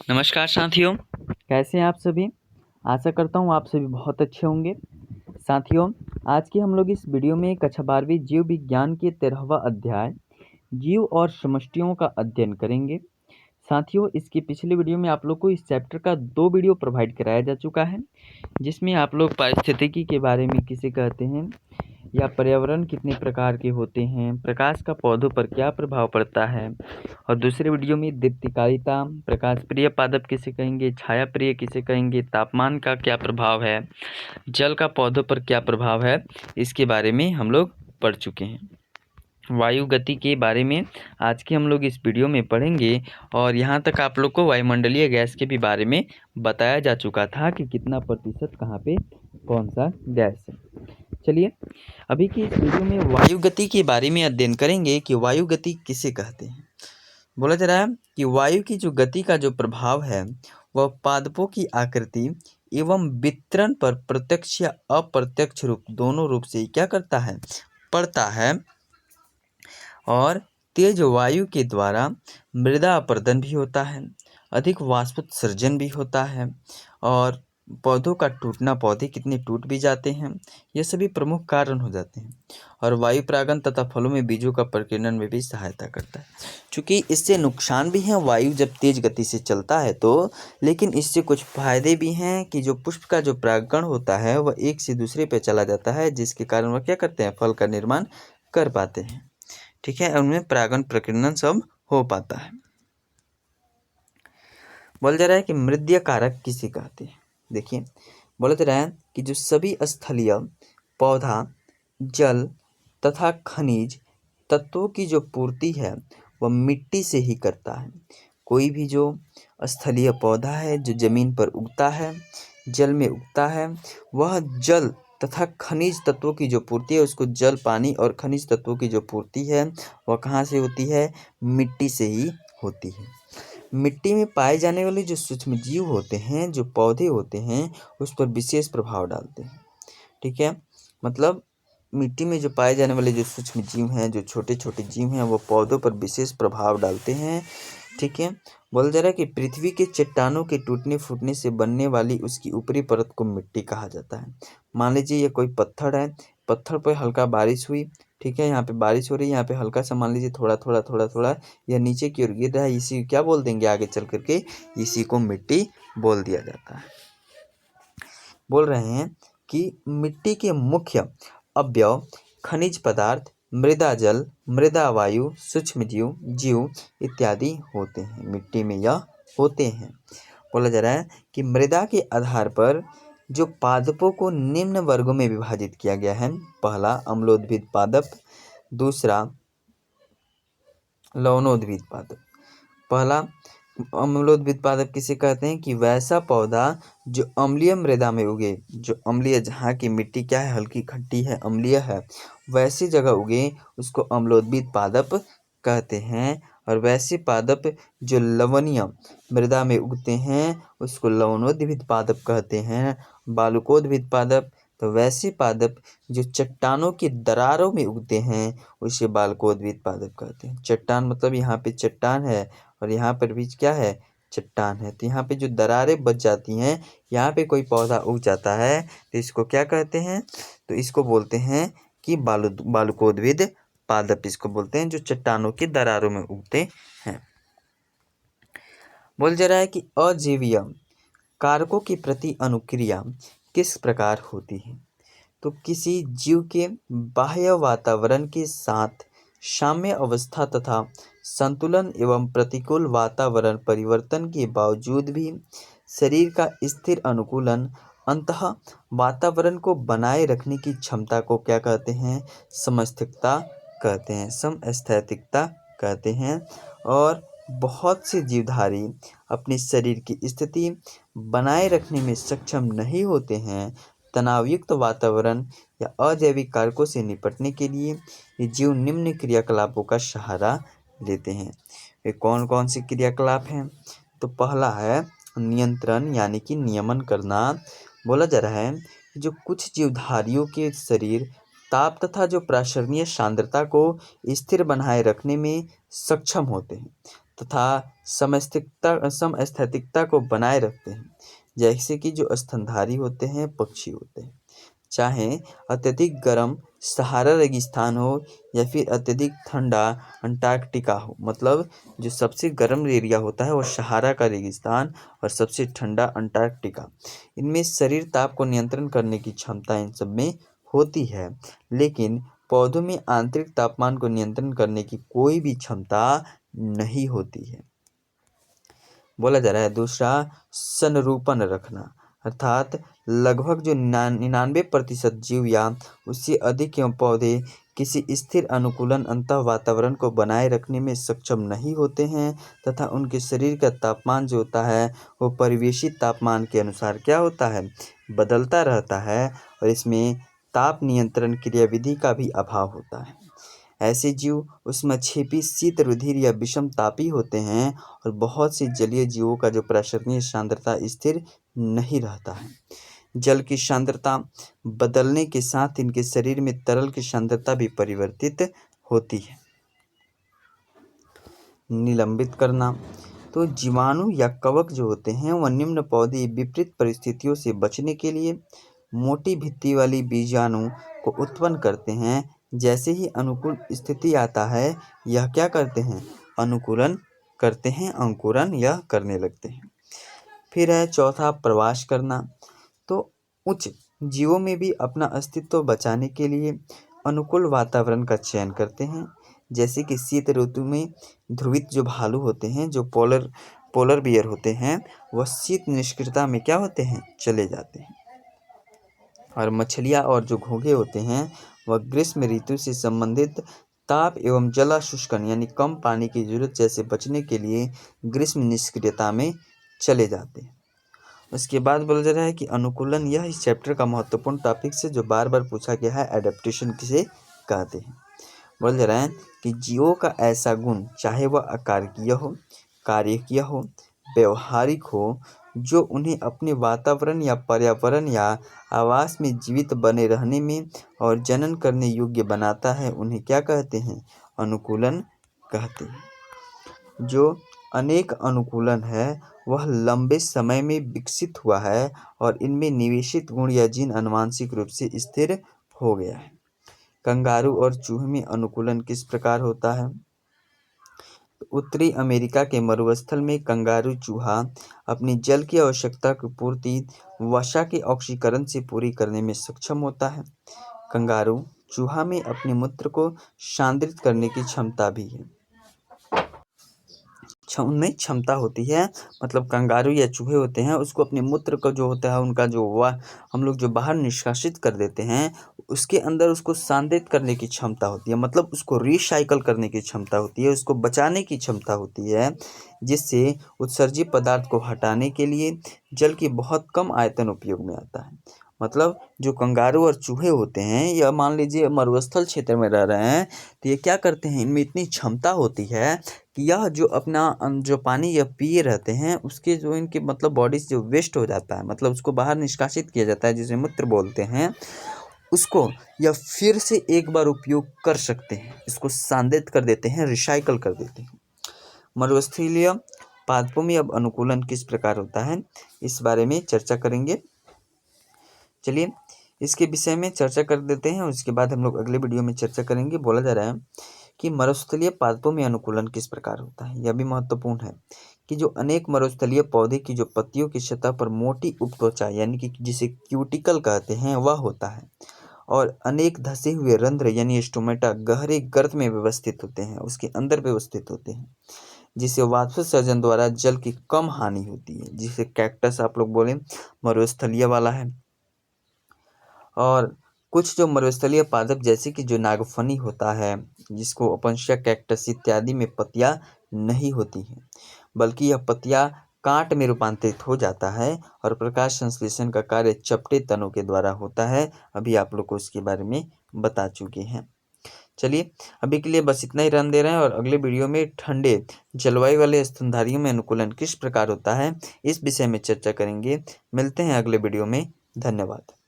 नमस्कार साथियों, कैसे हैं आप सभी। आशा करता हूँ आप सभी बहुत अच्छे होंगे। साथियों, आज की हम लोग इस वीडियो में कक्षा 12वीं जीव विज्ञान के 13वां अध्याय जीव और समष्टियों का अध्ययन करेंगे। साथियों, इसकी पिछली वीडियो में आप लोग को इस चैप्टर का 2 वीडियो प्रोवाइड कराया जा चुका है, जिसमें आप लोग पारिस्थितिकी के बारे में किसे कहते हैं या पर्यावरण कितने प्रकार के होते हैं, प्रकाश का पौधों पर क्या प्रभाव पड़ता है, और दूसरे वीडियो में दीप्तिकारिता, प्रकाश प्रिय पादप किसे कहेंगे, छाया प्रिय किसे कहेंगे, तापमान का क्या प्रभाव है, जल का पौधों पर क्या प्रभाव है, इसके बारे में हम लोग पढ़ चुके हैं। वायु गति के बारे में आज के हम लोग इस वीडियो में पढ़ेंगे और यहाँ तक आप लोग को वायुमंडलीय गैस के भी बारे में बताया जा चुका था कि कितना प्रतिशत कहाँ पे कौन सा गैस है। चलिए, अभी की इस वीडियो में वायु गति के बारे में अध्ययन करेंगे कि वायु गति किसे कहते हैं। बोला जा रहा है कि वायु की जो गति का जो प्रभाव है वह पादपों की आकृति एवं वितरण पर प्रत्यक्ष या अप्रत्यक्ष रूप दोनों रूप से क्या करता है, पड़ता है। और तेज वायु के द्वारा मृदा अपरदन भी होता है, अधिक वाष्पोत्सर्जन भी होता है और पौधों का टूटना, पौधे कितने टूट भी जाते हैं, ये सभी प्रमुख कारण हो जाते हैं। और वायु परागण तथा फलों में बीजों का प्रकीर्णन में भी सहायता करता है। चूँकि इससे नुकसान भी हैं वायु जब तेज गति से चलता है तो, लेकिन इससे कुछ फायदे भी हैं कि जो पुष्प का जो परागण होता है वह एक से दूसरे पे चला जाता है, जिसके कारण वह क्या करते हैं, फल का निर्माण कर पाते हैं। ठीक है, उनमें परागण प्रकीर्णन सब हो पाता है। बोला जा रहा है कि मृदीय कारक किसे कहते हैं। देखिए, बोला जा रहा है कि जो सभी स्थलीय पौधा, जल तथा खनिज तत्वों की जो पूर्ति है वह मिट्टी से ही करता है। कोई भी जो स्थलीय पौधा है जो जमीन पर उगता है, जल में उगता है, वह जल तथा खनिज तत्वों की जो पूर्ति है, उसको जल, पानी और खनिज तत्वों की जो पूर्ति है वह कहाँ से होती है, मिट्टी से ही होती है। मिट्टी में पाए जाने वाले जो सूक्ष्म जीव होते हैं, जो पौधे होते हैं, उस पर विशेष प्रभाव डालते हैं। ठीक है, मतलब मिट्टी में जो पाए जाने वाले जो सूक्ष्म जीव हैं, जो छोटे छोटे जीव हैं, वो पौधों पर विशेष प्रभाव डालते हैं। ठीक है, बोला जा रहा है कि पृथ्वी के चट्टानों के टूटने फूटने से बनने वाली उसकी ऊपरी परत को मिट्टी कहा जाता है। मान लीजिए ये कोई पत्थर है, पत्थर पर हल्का बारिश हुई, ठीक है, यहाँ पे बारिश हो रही है, यहाँ पे हल्का सा मान लीजिए थोड़ा थोड़ा थोड़ा थोड़ा यह नीचे की ओर गिर रहा है, इसी क्या बोल देंगे आगे चल करके, इसी को मिट्टी बोल दिया जाता है। बोल रहे हैं कि मिट्टी के मुख्य अवयव खनिज पदार्थ, मृदा जल, मृदा वायु, सूक्ष्म जीव, जीव इत्यादि होते हैं। मिट्टी में यह होते हैं। बोला जा रहा है कि मृदा के आधार पर जो पादपों को निम्न वर्गों में विभाजित किया गया है। पहला अम्लोद्भिद पादप, दूसरा लवणोद्भिद पादप। पहला अम्लोद्भिद पादप किसे कहते हैं कि वैसा पौधा जो अम्लीय मृदा में उगे, जो अम्लीय, जहाँ की मिट्टी क्या है, हल्की खट्टी है, अम्लीय है, वैसी जगह उगे उसको अम्लोद्भिद पादप कहते हैं। और वैसे पादप जो लवणीय मृदा में उगते हैं उसको लवणोद्भिद पादप कहते हैं। बालुकोद्भिद पादप, तो वैसे पादप जो चट्टानों की दरारों में उगते हैं उसे बालकोद्भिद पादप कहते हैं। चट्टान मतलब यहाँ पे चट्टान है और यहाँ पर भी क्या है, चट्टान है, तो यहाँ पे जो दरारें बच जाती हैं, यहाँ पे कोई पौधा उग जाता है तो इसको क्या कहते हैं, तो इसको बोलते हैं कि बालकोद्भिद पादप, इसको बोलते हैं जो चट्टानों की दरारों में उगते हैं। बोल जा रहा है कि अजीवीय कारकों की प्रति अनुक्रिया किस प्रकार होती है। तो किसी जीव के बाह्य वातावरण के साथ साम्य अवस्था तथा संतुलन एवं प्रतिकूल वातावरण परिवर्तन के बावजूद भी शरीर का स्थिर अनुकूलन अंतः वातावरण को बनाए रखने की क्षमता को क्या कहते हैं, समस्थैतिकता कहते हैं, समस्थैतिकता कहते हैं। और बहुत से जीवधारी अपने शरीर की स्थिति बनाए रखने में सक्षम नहीं होते हैं। तनावयुक्त वातावरण या अजैविक कारकों से निपटने के लिए ये जीव निम्न क्रियाकलापों का सहारा लेते हैं। वे कौन कौन से क्रियाकलाप हैं, तो पहला है नियंत्रण यानी कि नियमन करना। बोला जा रहा है कि जो कुछ जीवधारियों के शरीर ताप तथा जो प्रासरणीय सांद्रता को स्थिर बनाए रखने में सक्षम होते हैं तथा समस्थैतिकता को बनाए रखते हैं, जैसे कि जो स्तनधारी होते हैं, पक्षी होते हैं। चाहे अत्यधिक गर्म सहारा रेगिस्तान हो या फिर अत्यधिक ठंडा अंटार्कटिका हो, मतलब जो सबसे गर्म एरिया होता है वो सहारा का रेगिस्तान और सबसे ठंडा अंटार्कटिका। इनमें शरीर ताप को नियंत्रण करने की क्षमता इन सब में होती है, लेकिन पौधों में आंतरिक तापमान को नियंत्रण करने की कोई भी क्षमता नहीं होती है। बोला जा रहा है दूसरा, संरूपण रखना, अर्थात लगभग जो 99% जीव या उससे अधिक एवं पौधे किसी स्थिर अनुकूलन अंतः वातावरण को बनाए रखने में सक्षम नहीं होते हैं तथा उनके शरीर का तापमान जो होता है वो परिवेशी तापमान के अनुसार क्या होता है, बदलता रहता है और इसमें ताप नियंत्रण क्रियाविधि का भी अभाव होता है। ऐसे जीव उष्मक्षेपी, शीत रुधिर या विषम तापी होते हैं और बहुत से जलीय जीवों का जो प्रसरणीय सांद्रता स्थिर नहीं रहता है। जल की सांद्रता बदलने के साथ इनके शरीर में तरल की सांद्रता भी परिवर्तित होती है। निलंबित करना, तो जीवाणु या कवक जो होते हैं वह निम्न पौधे विपरीत परिस्थितियों से बचने के लिए मोटी भित्ति वाली बीजाणु को उत्पन्न करते हैं। जैसे ही अनुकूल स्थिति आता है यह क्या करते हैं, अनुकूलन करते हैं, अंकुरन यह करने लगते हैं। फिर है चौथा, प्रवास करना। तो उच्च जीवों में भी अपना अस्तित्व बचाने के लिए अनुकूल वातावरण का चयन करते हैं। जैसे कि शीत ऋतु में ध्रुवित जो भालू होते हैं, जो पोलर बियर होते हैं, वह शीत निष्क्रियता में क्या होते हैं, चले जाते हैं। और मछलियाँ और जो घोंघे होते हैं वह ग्रीष्म ऋतु से संबंधित ताप एवं जलाशुष्कन यानी कम पानी की जरूरत जैसे बचने के लिए ग्रीष्म निष्क्रियता में चले जाते हैं। उसके बाद बोला जा रहा है कि अनुकूलन, यह इस चैप्टर का महत्वपूर्ण टॉपिक से जो बार बार पूछा गया है, एडेप्टेशन किसे कहते हैं। बोला जा रहा है कि जीवों का ऐसा गुण, चाहे वह अकारकीय हो, कार्यकीय हो, व्यवहारिक हो, जो उन्हें अपने वातावरण या पर्यावरण या आवास में जीवित बने रहने में और जनन करने योग्य बनाता है, उन्हें क्या कहते हैं, अनुकूलन कहते हैं। जो अनेक अनुकूलन है वह लंबे समय में विकसित हुआ है और इनमें निवेशित गुण या जीन आनुवंशिक रूप से स्थिर हो गया है। कंगारू और चूहे में अनुकूलन किस प्रकार होता है। उत्तरी अमेरिका के मरुस्थल में कंगारू चूहा अपनी जल की आवश्यकता की पूर्ति वसा के ऑक्सीकरण से पूरी करने में सक्षम होता है। कंगारू चूहा में अपने मूत्र को सांद्रित करने की क्षमता भी है, उनमें क्षमता होती है। मतलब कंगारू या चूहे होते हैं, उसको अपने मूत्र का जो होता है उनका जो हम लोग जो बाहर निष्कासित कर देते हैं, उसके अंदर उसको सांद्रित करने की क्षमता होती है, मतलब उसको रिसाइकल करने की क्षमता होती है, उसको बचाने की क्षमता होती है, जिससे उत्सर्जित पदार्थ को हटाने के लिए जल की बहुत कम आयतन उपयोग में आता है। मतलब जो कंगारू और चूहे होते हैं, या मान लीजिए मरुस्थल क्षेत्र में रह रहे हैं, तो ये क्या करते हैं, इनमें इतनी क्षमता होती है कि यह जो अपना जो पानी यह पिए रहते हैं, उसके जो इनके मतलब बॉडी से जो वेस्ट हो जाता है, मतलब उसको बाहर निष्कासित किया जाता है, जिसे मूत्र बोलते हैं, उसको यह फिर से एक बार उपयोग कर सकते हैं, इसको सांद्रित कर देते हैं, रिसाइकल कर देते हैं। मरुस्थलीय पादपों में अब अनुकूलन किस प्रकार होता है, इस बारे में चर्चा करेंगे। चलिए इसके विषय में चर्चा कर देते हैं, उसके बाद हम लोग अगले वीडियो में चर्चा करेंगे। बोला जा रहा है कि मरुस्थलीय पादपों में अनुकूलन किस प्रकार होता है। यह भी महत्वपूर्ण है कि जो अनेक मरुस्थलीय पौधे की जो पत्तियों की सतह पर मोटी उपत्वचा यानी कि जिसे क्यूटिकल कहते हैं वह होता है, और अनेक धसे हुए रंध्र यानी स्टोमेटा गहरे गर्त में व्यवस्थित होते हैं, उसके अंदर व्यवस्थित होते हैं, जिससे वाष्पोत्सर्जन द्वारा जल की कम हानि होती है, जिसे कैक्टस आप लोग बोले मरुस्थलीय वाला है। और कुछ जो मरुस्थलीय पादप जैसे कि जो नागफनी होता है, जिसको ओपनशिया कैक्टस इत्यादि में पत्तियां नहीं होती हैं, बल्कि यह पत्तियां कांट में रूपांतरित हो जाता है और प्रकाश संश्लेषण का कार्य चपटे तनों के द्वारा होता है। अभी आप लोग को इसके बारे में बता चुके हैं। चलिए अभी के लिए बस इतना ही रन दे रहे हैं, और अगले वीडियो में ठंडे जलवायु वाले स्तनधारियों में अनुकूलन किस प्रकार होता है इस विषय में चर्चा करेंगे। मिलते हैं अगले वीडियो में। धन्यवाद।